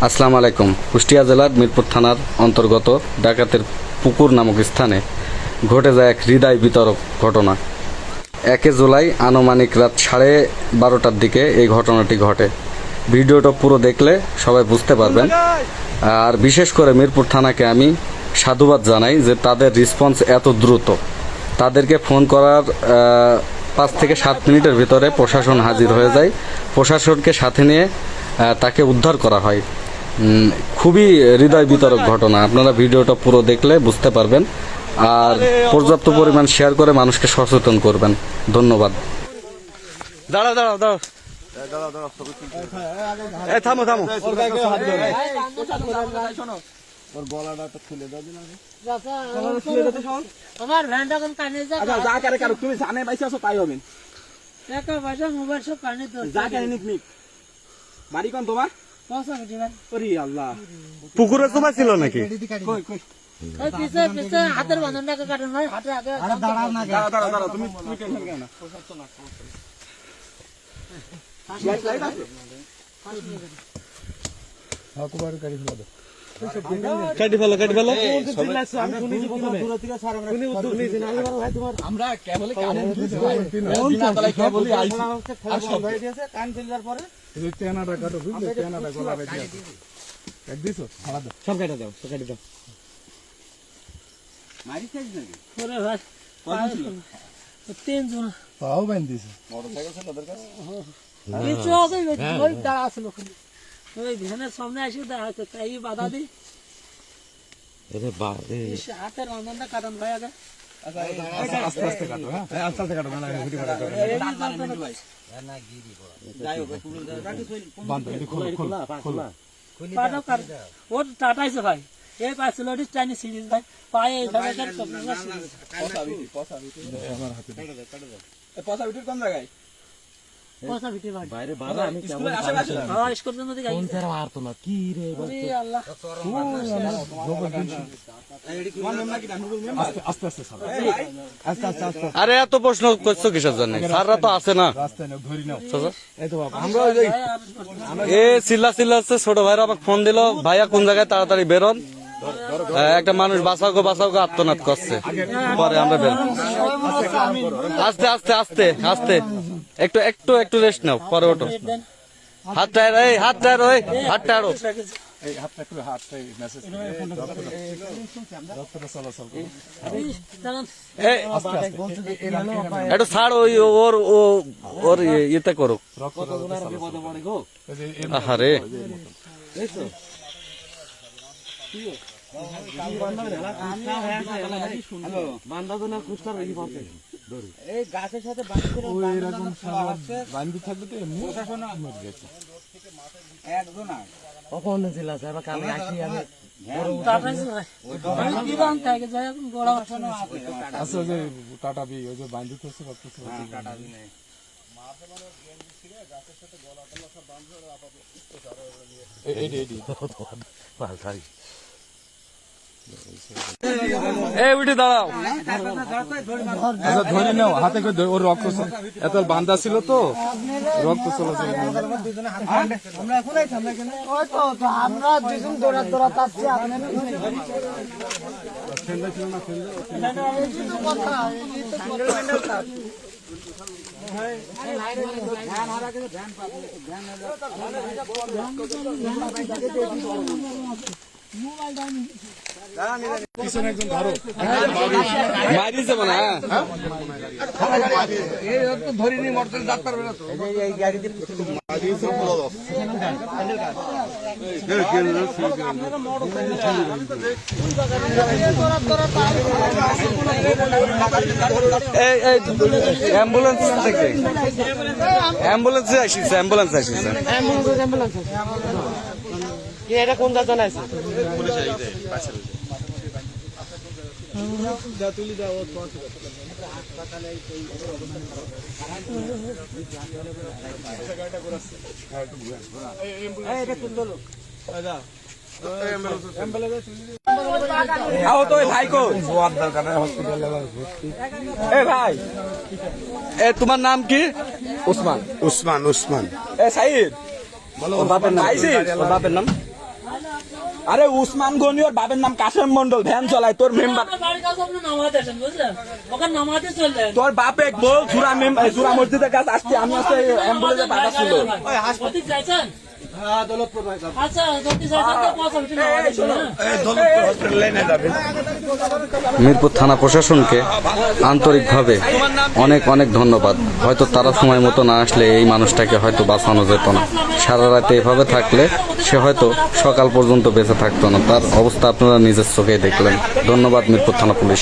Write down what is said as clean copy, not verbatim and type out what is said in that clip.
আসসালামু আলাইকুম। কুষ্টিয়া জেলার মিরপুর থানার অন্তর্গত ডাকাতের পুকুর নামক স্থানে ঘটে যায় এক হৃদয় বিতরক ঘটনা। 1 জুলাই আনুমানিক রাত 12:30টার দিকে এই ঘটনাটি ঘটে। ভিডিওটা পুরো দেখলে সবাই বুঝতে পারবেন। আর বিশেষ করে মিরপুর থানাকে আমি সাধুবাদ জানাই যে তাদের রেসপন্স এত দ্রুত। তাদেরকে ফোন করার 5 থেকে 7 মিনিটের ভিতরে প্রশাসন হাজির হয়ে যায়। প্রশাসনকে সাথে নিয়ে তাকে উদ্ধার করা হয়। খুবই হৃদয় বিতরক ঘটনা। আপনারা ভিডিওটা পুরো দেখলে বুঝতে পারবেন। আর পর্যাপ্ত পরিমাণ শেয়ার করে মানুষকে সচেতন করবেন। ধন্যবাদ। দাঁড়াও দাঁড়াও দাঁড়াও থামো থামো। ওর গলাটা তো খুলে দাও দিন আগে। আমার ভ্যানটা কোন কানে যা আচ্ছা যা করে করো, তুমি জানে বাইসে আছো তাই হবে। টাকা পয়সা মোবাইল সব কানে তো যা করে নিক বাড়ি কোন তোমার? পয়সা কেটে ভাই ওরে আল্লাহ, পুকুরে তোমার ছিল নাকি? কই কই ওই পিছে হাতের বাঁধন টাকা কাটেন ভাই হাতে আগে আরে দাঁড়াও না দাঁড়া তুমি টেনশন কেন না। লাইট আছে হাকুবার গাড়ি ফেলা দাও। কাটি ফেলো কাটি ফেলো। আমি শুনেছি প্রথমে দূর থেকে স্যার আমরা উদ্যোগ নিয়েছি না ভাই তোমার আমরা কেবল কানে দিয়েছি ভাই বিনা তলায় কেবলই আইছি আর সব হয়ে গেছে কান ফেলার পরে এই তেনাটা কাটো বুঝলে তেনাটা গলা বেঁধে আছে এক দিছো ছাড়া দাও সব কেটে দাও সব কেটে দাও। মারি খাইছ নাকি ওরে ভাই কত ছিল? 3 জন পাও বাঁধ দিছে। মোটরসাইকেল ছিল ওদের কাছে? এই চোখে ওই দাঁড়া আছিল ওখানে ওই ভ্যানের সামনে এসে দাঁড়াচ্ছে তাই বাধা দিই। আরে বাবা হাতের বাঁধনটা কাটান ভাই আগে। আস্তে আস্তে কাটো। হ্যাঁ আস্তে আস্তে কাটো না ঘুরি ফাটা করো। না গিরি পড়া যাই হোক পুরো বাঁধ দি খোলা খোলা পাটো কাট ও টাটাইছে ভাই এই পাছিল ওটি চাইনি সিরিজ ভাই পায়ে এইভাবে কাট পসা বিটি আমার হাতে কাটো দাও। এই পসা বিটির কোন জায়গায়? পয়সা ভিটে ভাই বাইরে বাবা আমি কেমন আশেপাশে হ্যাঁ স্কুল নদী গাই কোন তেরা মারতো না কি রে ওরে আল্লাহ আস্তে আস্তে আস্তে আস্তে আরে এত প্রশ্ন করছো কিসের জন্য? স্যাররা তো আছে না। রাস্তায় নাও ধরি নাও। চাচা, এই তো বাবা আমরা ওই এ চিল্লাচ্ছে। ছোট ভাইরা আমাকে ফোন দিল, ভাইয়া কোন জায়গায়, তাড়াতাড়ি বেরোন। একটা মানুষ বাঁচাও গো আত্মনাদ করছে। পরে আমরা বের আস্তে আস্তে আস্তে আস্তে একটু একটু একটু রেস্ট নাও, পরে ওঠো। হাত টায়ার ওই হাত টায়ারো। এই হাতটা একটু হাতটা মেসেজ রক্তটা চলাচল করো। একটু ছাড়, ওই ওর ইয়েতে করো। আহারে এই গাছের সাথে এরকম বান্ধি থাকবে তো এমনি একজন কখন ছিল স্যার কালকে আসি আমি টাটাইছে ভাই কি বান থাকে যায় এখন গোড়া ওঠে না আচ্ছা যে টাটা বি ওই যে বান্ধি করছে করতেছে টাটা বি নেই এই উঠে দাঁড়াও। আচ্ছা ধরে নাও হাতে করে ওর রক্ত এত বান্ধা ছিল তো রক্ত চলাচল আমরা এখনই থামলে কেন ওই তো আমরা দুজন দৌড়া তাচ্ছি আপনি ঠান্ডা ছিল না ঠান্ডা কথা এই তো ফান্ডামেন্টাল কাজ পিছনে একজন ধরো মারিছে মনে হয়। ধরিনি মোটর ডাক্তার বেরো তো এই গাড়িতে এই অ্যাম্বুলেন্স থেকে অ্যাম্বুলেন্সে আসিছে এটা কোন দাদা আছে ভাই তোমার নাম কি? উসমান এ সাইদ, বাপের নাম? আরে উসমান গনি ওর বাবার নাম কাশেম মন্ডল, ভ্যান চালায়, তোর মেম্বার আমার বাড়ির কাছে আপনি নামাতে আসেন বুঝলেন, ওখানে নামাতে চললেন। তোর বাপে বল সুরা মসজিদের কাছে আসছি, আমি আসতে অ্যাম্বুলেন্সে পাঠাচ্ছিল। হাসপাতাল যাইছেন? আচ্ছা যদি যাইছেন তো পৌঁছাবেন, একটু নামাতে আসেন, হ্যাঁ? মিরপুর থানা প্রশাসনকে আন্তরিকভাবে অনেক অনেক ধন্যবাদ। হয়তো তারা সময় মতো না আসলে এই মানুষটাকে হয়তো বাঁচানো যেত না। সারা রাতে এভাবে থাকলে সে হয়তো সকাল পর্যন্ত বেঁচে থাকতো না। তার অবস্থা আপনারা নিজের চোখেই দেখলেন। ধন্যবাদ মিরপুর থানা পুলিশ।